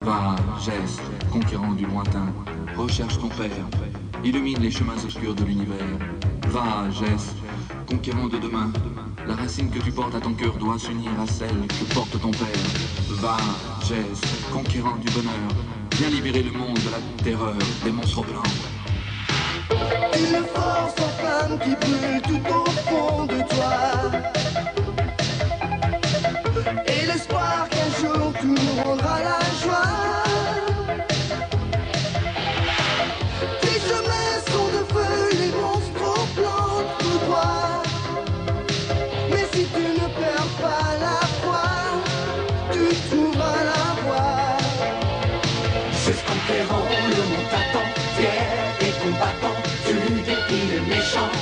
Va, geste, conquérant du lointain, recherche ton père, illumine les chemins obscurs de l'univers. Va, geste, conquérant de demain, la racine que tu portes à ton cœur doit s'unir à celle que porte ton père. Va, geste, conquérant du bonheur, viens libérer le monde de la terreur des monstres blancs. Une force en flamme qui brûle tout au fond de toi. Et l'espoir qu'un jour tout nous rendra la joie. Tes chemins sont de feu, les monstres au plan tout droit. Mais si tu ne perds pas la foi, tu trouveras la voie. Juste conquérant, le monde t'attend, fier et combattant, tu défies les méchants.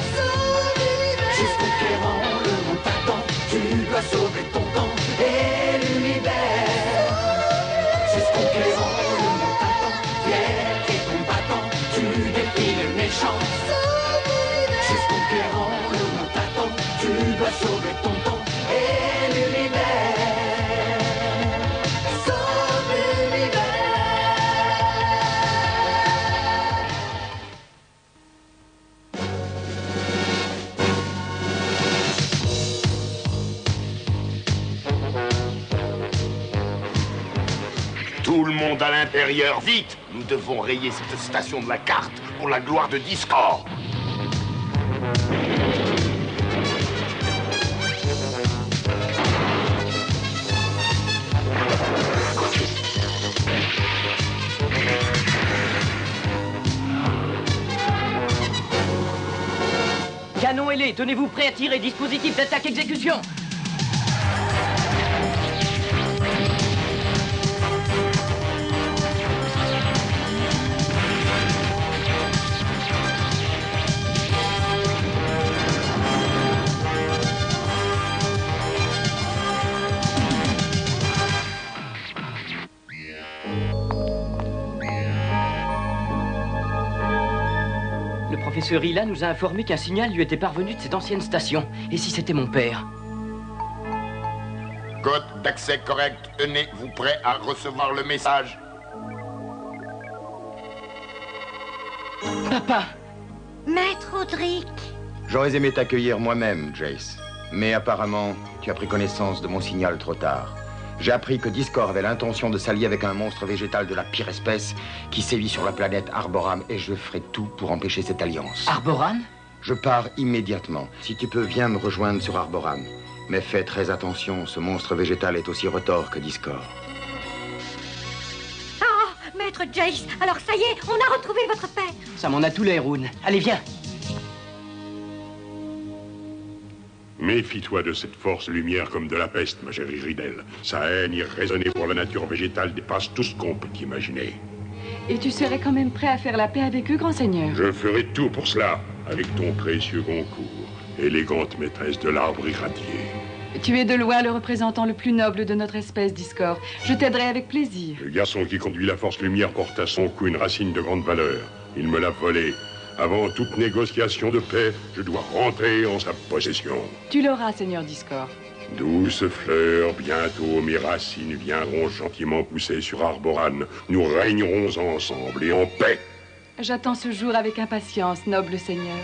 Juste conquérant, le monde t'attend, tu dois sauver ton temps et l'univers. Juste conquérant, le monde t'attend, fier et combattant, tu défies les méchants. Juste conquérant, le monde t'attend, tu dois sauver ton temps et l'univers. Sauve l'univers. Tout le monde à l'intérieur, vite! Nous devons rayer cette station de la carte pour la gloire de Discord. Canon ailé, tenez-vous prêt à tirer, dispositif d'attaque exécution. Le professeur Hila nous a informé qu'un signal lui était parvenu de cette ancienne station. Et si c'était mon père? Code d'accès correct, tenez-vous prêt à recevoir le message. Papa! Maître Audric. J'aurais aimé t'accueillir moi-même, Jace. Mais apparemment, tu as pris connaissance de mon signal trop tard. J'ai appris que Discord avait l'intention de s'allier avec un monstre végétal de la pire espèce qui sévit sur la planète Arboram et je ferai tout pour empêcher cette alliance. Arboran? Je pars immédiatement. Si tu peux, viens me rejoindre sur Arboram. Mais fais très attention, ce monstre végétal est aussi retors que Discord. Oh, Maître Jace, alors ça y est, on a retrouvé votre père. Ça m'en a tout l'air, Rune. Allez, viens! Méfie-toi de cette force lumière comme de la peste, ma chérie Ridel. Sa haine irraisonnée pour la nature végétale dépasse tout ce qu'on peut imaginer. Et tu serais quand même prêt à faire la paix avec eux, grand seigneur? Je ferai tout pour cela, avec ton précieux Goncourt, élégante maîtresse de l'arbre irradié. Tu es de loin le représentant le plus noble de notre espèce, Discord. Je t'aiderai avec plaisir. Le garçon qui conduit la force lumière porte à son cou une racine de grande valeur. Il me l'a volée. Avant toute négociation de paix, je dois rentrer en sa possession. Tu l'auras, seigneur Discord. Douce fleur, bientôt mes racines viendront gentiment pousser sur Arboran. Nous régnerons ensemble et en paix. J'attends ce jour avec impatience, noble seigneur.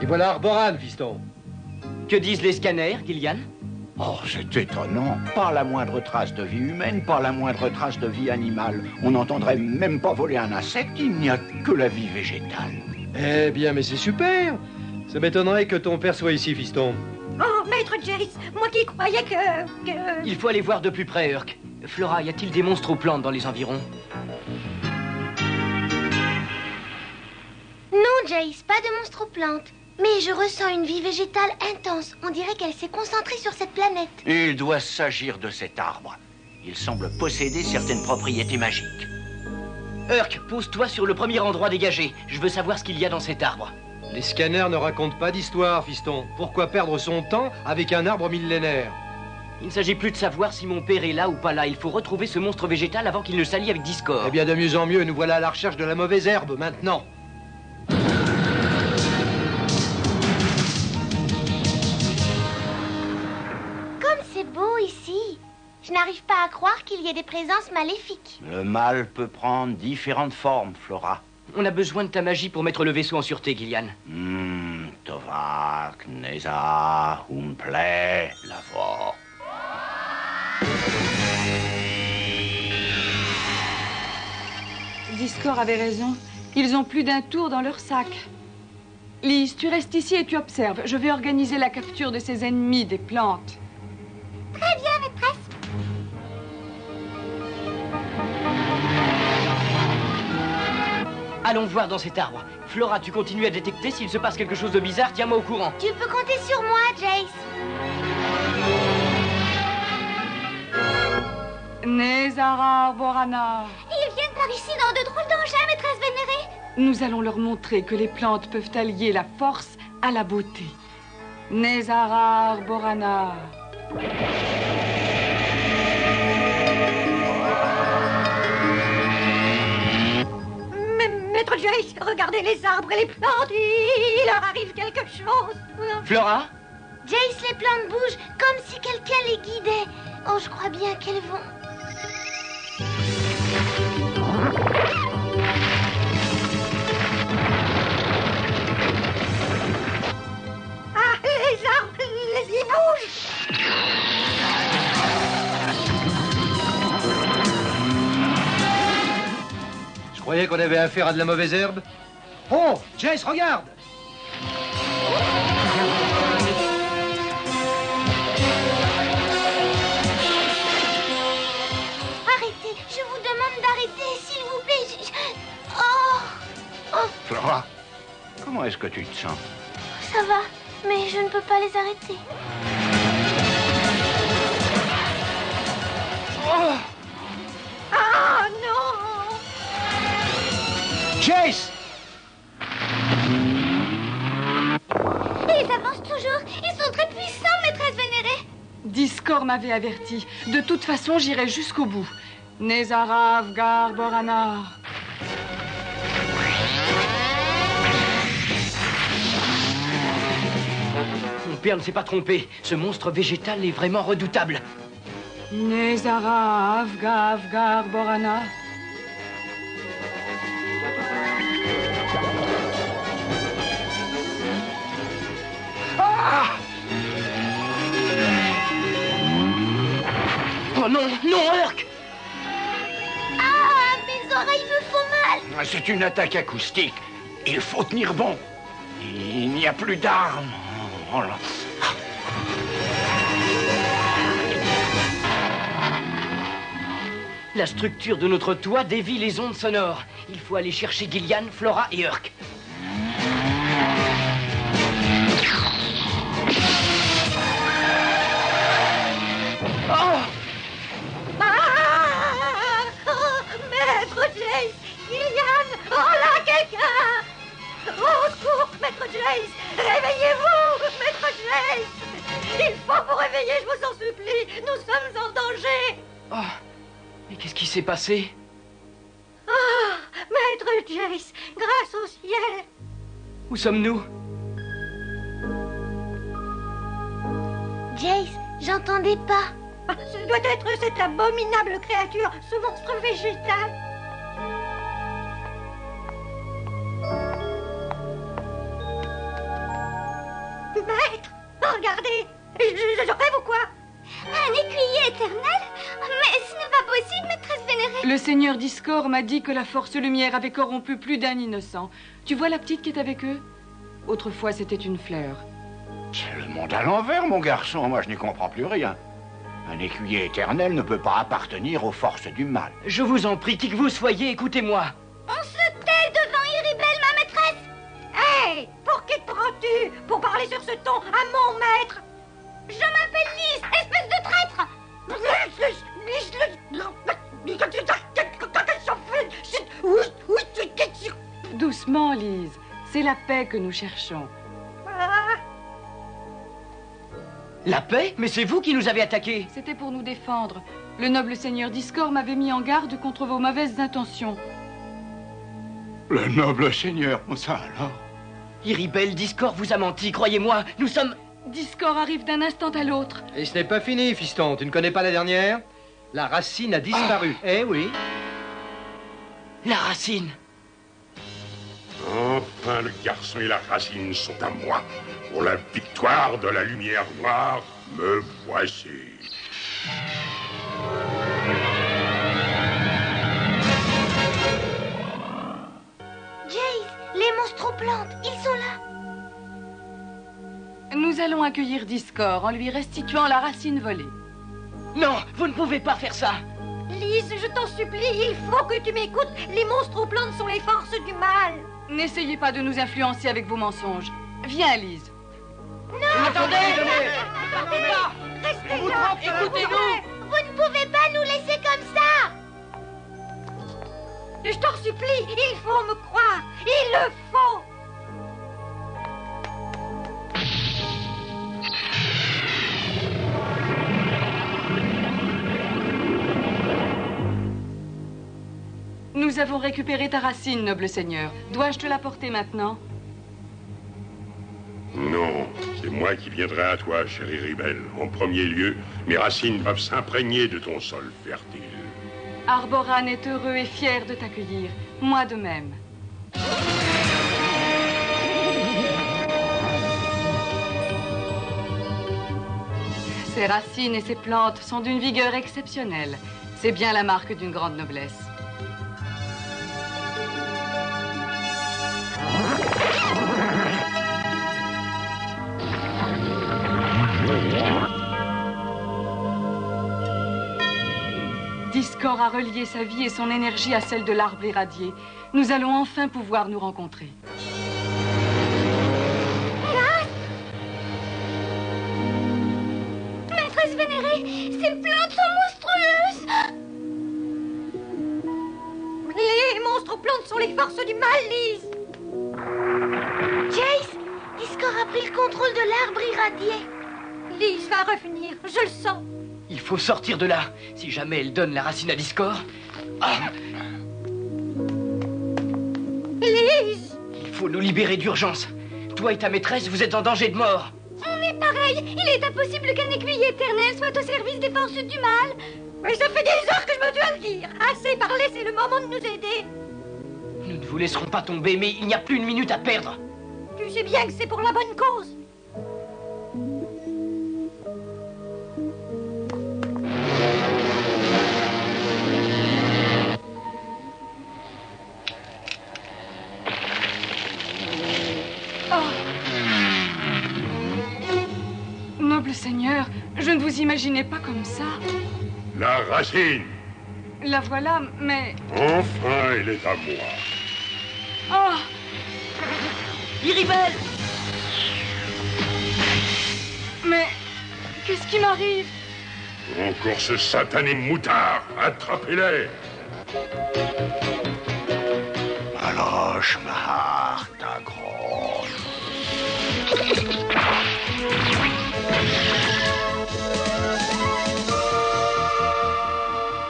Et voilà Arboran, fiston. Que disent les scanners, Gillian? Oh, c'est étonnant. Pas la moindre trace de vie humaine, pas la moindre trace de vie animale. On n'entendrait même pas voler un insecte, il n'y a que la vie végétale. Eh bien, mais c'est super. Ça m'étonnerait que ton père soit ici, fiston. Oh, Maître Jace, moi qui croyais que... Il faut aller voir de plus près, Urk. Flora, y a-t-il des monstres aux plantes dans les environs? Non, Jace, pas de monstre aux plantes. Mais je ressens une vie végétale intense. On dirait qu'elle s'est concentrée sur cette planète. Il doit s'agir de cet arbre. Il semble posséder certaines propriétés magiques. Urk, pose-toi sur le premier endroit dégagé. Je veux savoir ce qu'il y a dans cet arbre. Les scanners ne racontent pas d'histoire, fiston. Pourquoi perdre son temps avec un arbre millénaire? Il ne s'agit plus de savoir si mon père est là ou pas là. Il faut retrouver ce monstre végétal avant qu'il ne s'allie avec Discord. Eh bien, de mieux en mieux, nous voilà à la recherche de la mauvaise herbe, maintenant. comme c'est beau ici. Je n'arrive pas à croire qu'il y ait des présences maléfiques. Le mal peut prendre différentes formes, Flora. On a besoin de ta magie pour mettre le vaisseau en sûreté, Gillian. Tovak, Neza, Umple, Lavor. Discord avait raison. Ils ont plus d'un tour dans leur sac. Lise, tu restes ici et tu observes. Je vais organiser la capture de ces ennemis des plantes. Très bien, maîtresse. Allons voir dans cet arbre. Flora, tu continues à détecter. S'il se passe quelque chose de bizarre, tiens-moi au courant. Tu peux compter sur moi, Jace. Nezara Borana. Ils viennent par ici dans de drôles d'engins, maîtresse vénérée. Nous allons leur montrer que les plantes peuvent allier la force à la beauté. Nezara Borana. Maître Jace, regardez les arbres et les plantes. Il leur arrive quelque chose. Flora? Jace, les plantes bougent comme si quelqu'un les guidait. Oh, je crois bien qu'elles vont. Ah, les arbres, ils bougent. Je croyais qu'on avait affaire à de la mauvaise herbe. Oh, Jace, regarde! Arrêtez, je vous demande d'arrêter, s'il vous plaît. Oh, Flora, comment est-ce que tu te sens? ça va, mais je ne peux pas les arrêter. Oh! Ah, non! Jace! Ils avancent toujours. Ils sont très puissants, maîtresse vénérée. Discord m'avait averti. De toute façon, j'irai jusqu'au bout. Nezara Vgar Borana. Mon père ne s'est pas trompé. Ce monstre végétal est vraiment redoutable. Nezara Avga Vgar Borana. Ah! Oh non, non, Urk! Ah, mes oreilles me font mal. C'est une attaque acoustique. Il faut tenir bon. Il n'y a plus d'armes. Oh là. La structure de notre toit dévie les ondes sonores. Il faut aller chercher Gillian, Flora et Urk. Ah! Oh, Maître Jace! Gillian! Oh là, quelqu'un! Au secours, Maître Jace! Réveillez-vous, Maître Jace! Il faut vous réveiller, je vous en supplie! Nous sommes en danger! Oh, mais qu'est-ce qui s'est passé? Ah! Maître Jace! Grâce au ciel! Où sommes-nous? Jace, j'entendais pas. Ah, ce doit être cette abominable créature, ce monstre végétal. Maître, regardez, je rêve ou quoi? Un écuyer éternel? Mais ce n'est pas possible, maîtresse vénérée. Le seigneur Discord m'a dit que la force lumière avait corrompu plus d'un innocent. Tu vois la petite qui est avec eux? Autrefois, c'était une fleur. C'est le monde à l'envers, mon garçon. Moi, je n'y comprends plus rien. Un écuyer éternel ne peut pas appartenir aux forces du mal. Je vous en prie, qui que vous soyez, écoutez-moi. On se tait devant Iribel, ma maîtresse. Hé, pour qui te prends-tu pour parler sur ce ton à mon maître? Je m'appelle Lise, espèce de traître. Doucement, Lise. C'est la paix que nous cherchons. La paix? Mais c'est vous qui nous avez attaqués. C'était pour nous défendre. Le noble seigneur Discord m'avait mis en garde contre vos mauvaises intentions. Le noble seigneur, ça alors? Iribel, Discord vous a menti, croyez-moi. Nous sommes... Discord arrive d'un instant à l'autre. Et ce n'est pas fini, fiston. Tu ne connais pas la dernière? La racine a disparu. Eh oui. La racine. Enfin, le garçon et la racine sont à moi. Pour la victoire de la lumière noire, me voici. Jace, les monstroplantes, ils sont là. Nous allons accueillir Discord en lui restituant la racine volée. Non, vous ne pouvez pas faire ça. Lise, je t'en supplie, il faut que tu m'écoutes. Les monstroplantes sont les forces du mal. N'essayez pas de nous influencer avec vos mensonges. Viens, Lise. Non! Attendez! Restez là! Écoutez-nous! Vous ne pouvez pas nous laisser comme ça. Je t'en supplie, il faut me croire. Il le faut. Nous avons récupéré ta racine, noble seigneur. Dois-je te la porter maintenant? Non, c'est moi qui viendrai à toi, chérie Ribelle. En premier lieu, mes racines doivent s'imprégner de ton sol fertile. Arboran est heureux et fier de t'accueillir. Moi de même. Ces racines et ces plantes sont d'une vigueur exceptionnelle. C'est bien la marque d'une grande noblesse. Discord a relié sa vie et son énergie à celle de l'arbre irradié. Nous allons enfin pouvoir nous rencontrer. Maîtresse vénérée, ces plantes sont monstrueuses. Les monstroplantes sont les forces du mal, Lise. Jace, Discord a pris le contrôle de l'arbre irradié. Lise va revenir, je le sens. Il faut sortir de là. Si jamais elle donne la racine à Discord... Ah, Lise! il faut nous libérer d'urgence. Toi et ta maîtresse, vous êtes en danger de mort. On est pareil. Il est impossible qu'un écuyer éternel soit au service des forces du mal. Mais ça fait des heures que je me dois le dire. Assez parlé, c'est le moment de nous aider. Nous ne vous laisserons pas tomber, mais il n'y a plus une minute à perdre. Tu sais bien que c'est pour la bonne cause. Noble seigneur, je ne vous imaginais pas comme ça. La racine! La voilà, mais... Enfin, elle est à moi. Oh! Iribelle! Mais... qu'est-ce qui m'arrive? Encore ce satané moutard! Attrapez-les! Maloche, Mahar, ta grosse.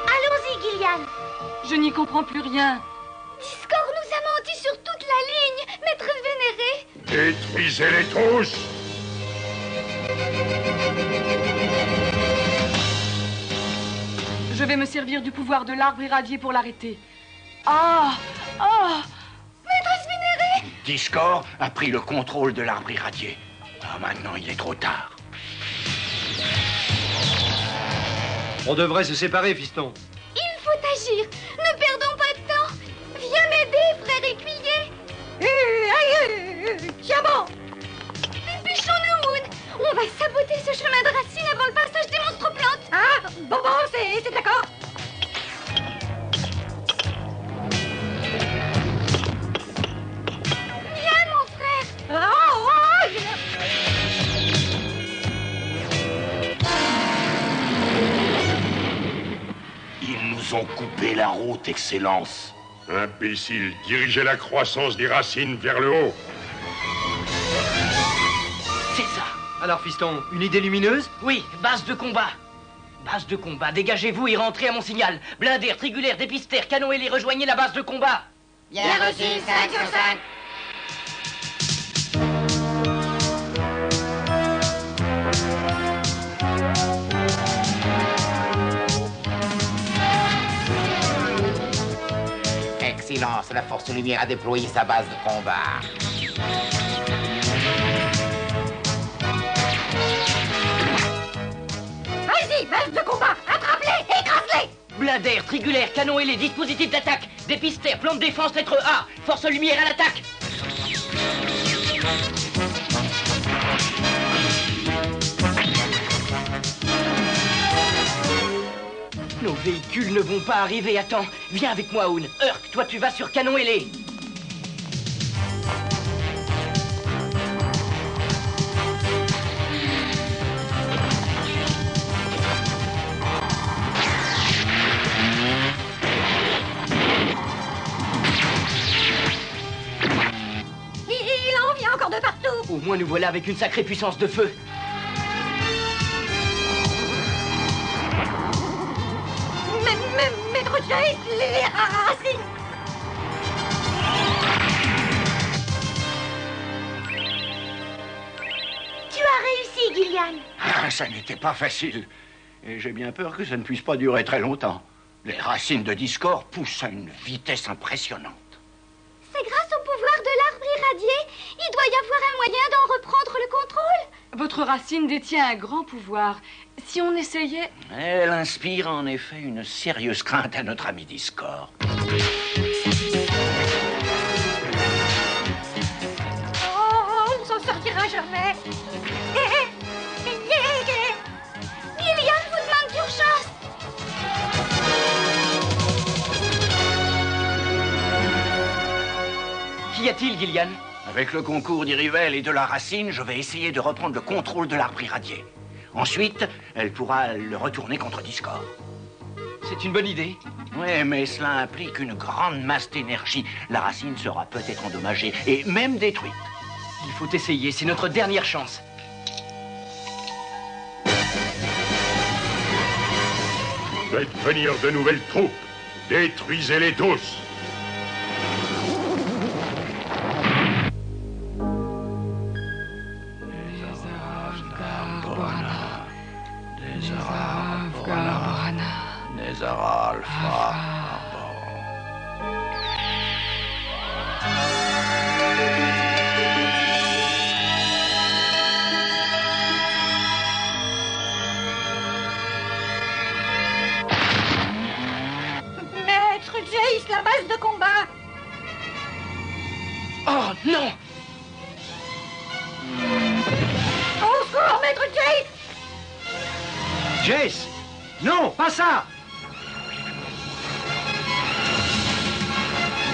Allons-y, Gillian. Je n'y comprends plus rien. Discord nous a menti sur toute la ligne, maîtresse vénérée. Détruisez-les tous! Je vais me servir du pouvoir de l'arbre irradié pour l'arrêter. Ah! Ah! Maîtresse vénérée! Discord a pris le contrôle de l'arbre irradié. Ah, maintenant, il est trop tard. On devrait se séparer, fiston. Il faut agir. Ne perdons pas de temps. Viens m'aider, frère écuyer. Tiens bon. Dépêchons-nous, Moon. On va saboter ce chemin de racine avant le passage des monstroplantes. Ah, bon, c'est d'accord. Viens, mon frère. Ils nous ont coupé la route, Excellence. Imbécile, dirigez la croissance des racines vers le haut. C'est ça. Alors, fiston, une idée lumineuse? Oui, base de combat. Base de combat, dégagez-vous et rentrez à mon signal. Blindés, trigulaires, dépistères, canons ailés, rejoignez la base de combat. Bien reçu, 5 sur 5. Silence, la force lumière a déployé sa base de combat. Vas-y, base de combat, attrape-les, écrase-les. Blinders, trigulaires, canons ailés, dispositifs d'attaque, dépistères, plan de défense, lettre A, force lumière à l'attaque. Nos véhicules ne vont pas arriver à temps. Viens avec moi, Hoon. Urk, toi tu vas sur canon ailé. Il en vient encore de partout. Au moins nous voilà avec une sacrée puissance de feu. Maître Jace, les racines. Tu as réussi, Gillian. Ah, ça n'était pas facile. Et j'ai bien peur que ça ne puisse pas durer très longtemps. Les racines de Discord poussent à une vitesse impressionnante. C'est grâce au pouvoir de l'arbre irradié. Il doit y avoir un moyen d'en reprendre le contrôle. Votre racine détient un grand pouvoir. Si on essayait... Elle inspire en effet une sérieuse crainte à notre ami Discord. Oh, on ne s'en sortira jamais. Gillian vous demande d'urgence. Qu'y a-t-il, Gillian? Avec le concours d'Irrivel et de la racine, je vais essayer de reprendre le contrôle de l'arbre irradié. Ensuite, elle pourra le retourner contre Discord. C'est une bonne idée. Oui, mais cela implique une grande masse d'énergie. La racine sera peut-être endommagée et même détruite. Il faut essayer, c'est notre dernière chance. Faites venir de nouvelles troupes. Détruisez-les tous. Maître Jace, la base de combat. Oh non! Au secours, Maître Jace. Jace! Non, pas ça!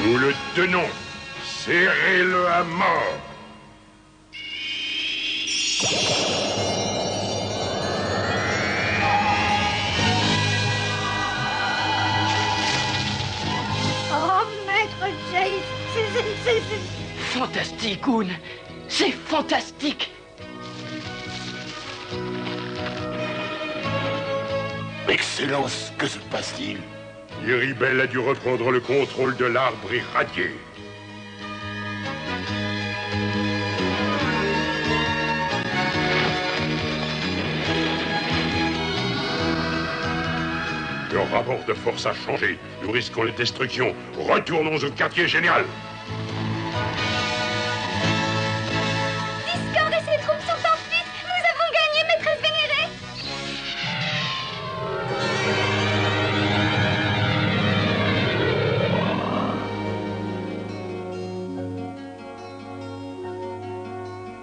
Nous le tenons. Serrez-le à mort. Oh, Maître Jace, c'est... Fantastique, Hoon. C'est fantastique. Excellence, que se passe-t-il? Irrivel a dû reprendre le contrôle de l'arbre irradié. Le rapport de force a changé. Nous risquons la destruction. Retournons au quartier général. Discord et ses troupes sont en fuite. Nous avons gagné, maîtresse vénérée.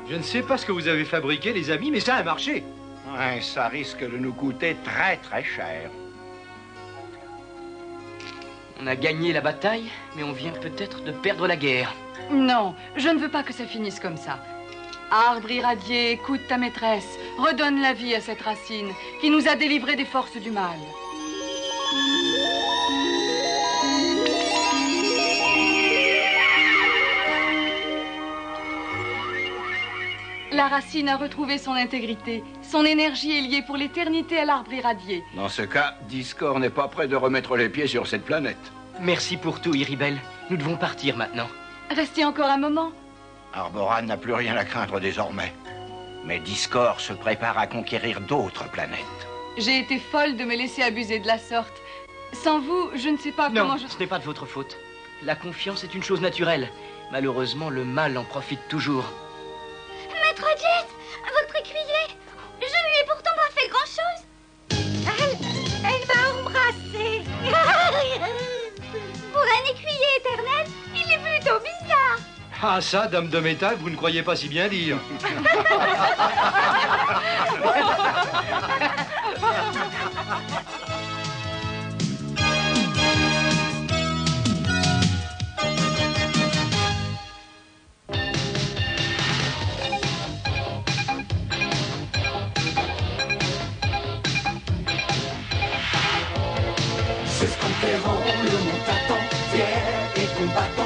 Je ne sais pas ce que vous avez fabriqué, les amis, mais ça a marché. Ouais, ça risque de nous coûter très très cher. On a gagné la bataille, mais on vient peut-être de perdre la guerre. Non, je ne veux pas que ça finisse comme ça. Arbre irradié, écoute ta maîtresse. Redonne la vie à cette racine qui nous a délivrés des forces du mal. La racine a retrouvé son intégrité. Son énergie est liée pour l'éternité à l'arbre irradié. Dans ce cas, Discord n'est pas prêt de remettre les pieds sur cette planète. Merci pour tout, Irrivel. Nous devons partir maintenant. Restez encore un moment. Arboran n'a plus rien à craindre désormais. Mais Discord se prépare à conquérir d'autres planètes. J'ai été folle de me laisser abuser de la sorte. Sans vous, je ne sais pas Non, comment je... ce n'est pas de votre faute. La confiance est une chose naturelle. Malheureusement, le mal en profite toujours. Maître Jace, votre écuyer, je lui ai pourtant pas fait grand-chose. Elle m'a embrassée. Pour un écuyer éternel, il est plutôt bizarre. Ah ça, dame de métal, vous ne croyez pas si bien dire. C'est ce qu'on fait, le monde t'attend, fier et combattant.